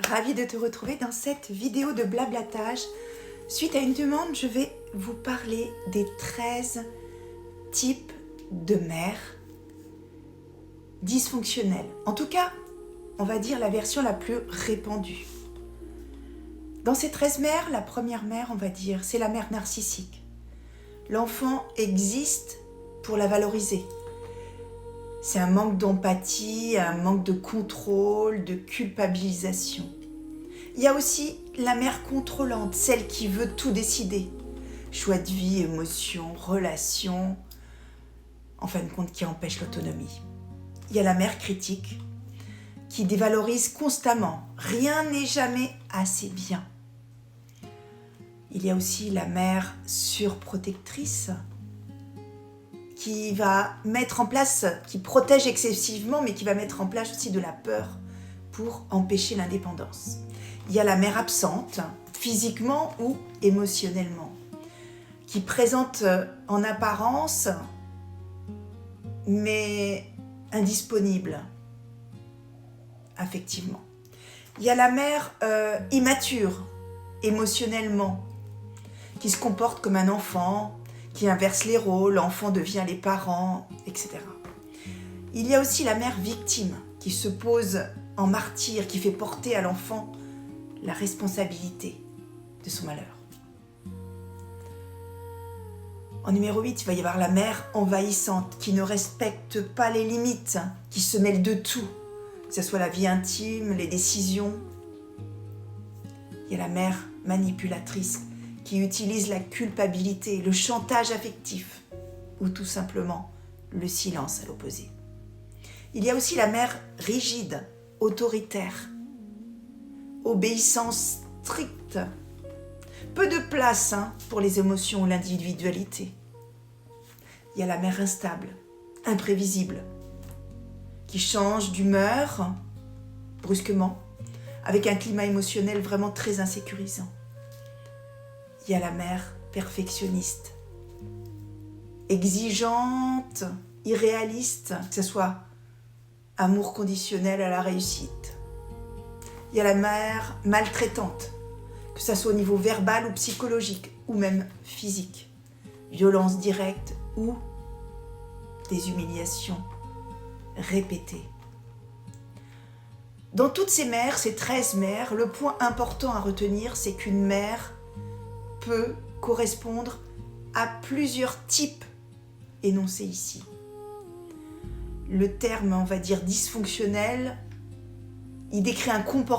Ravie de te retrouver dans cette vidéo de blablatage. Suite à une demande, je vais vous parler des 13 types de mères dysfonctionnelles. En tout cas, on va dire la version la plus répandue. Dans ces 13 mères, la première mère, on va dire, c'est la mère narcissique. L'enfant existe pour la valoriser. C'est un manque d'empathie, un manque de contrôle, de culpabilisation. Il y a aussi la mère contrôlante, celle qui veut tout décider. Choix de vie, émotions, relations, en fin de compte qui empêche l'autonomie. Il y a la mère critique qui dévalorise constamment. Rien n'est jamais assez bien. Il y a aussi la mère surprotectrice qui va mettre en place, qui protège excessivement, mais qui va mettre en place aussi de la peur pour empêcher l'indépendance. Il y a la mère absente, physiquement ou émotionnellement, qui présente en apparence, mais indisponible, affectivement. Il y a la mère immature, émotionnellement, qui se comporte comme un enfant, qui inverse les rôles, l'enfant devient les parents, etc. Il y a aussi la mère victime, qui se pose en martyr, qui fait porter à l'enfant la responsabilité de son malheur. En numéro 8, il va y avoir la mère envahissante, qui ne respecte pas les limites, qui se mêle de tout, que ce soit la vie intime, les décisions. Il y a la mère manipulatrice, qui utilise la culpabilité, le chantage affectif ou tout simplement le silence à l'opposé. Il y a aussi la mère rigide, autoritaire, obéissance stricte, peu de place pour les émotions ou l'individualité. Il y a la mère instable, imprévisible, qui change d'humeur brusquement, avec un climat émotionnel vraiment très insécurisant. Il y a la mère perfectionniste, exigeante, irréaliste, que ce soit amour conditionnel à la réussite. Il y a la mère maltraitante, que ce soit au niveau verbal ou psychologique, ou même physique. Violence directe ou des humiliations répétées. Dans toutes ces mères, ces 13 mères, le point important à retenir, c'est qu'une mère peut correspondre à plusieurs types énoncés ici. Le terme, on va dire, dysfonctionnel, il décrit un comportement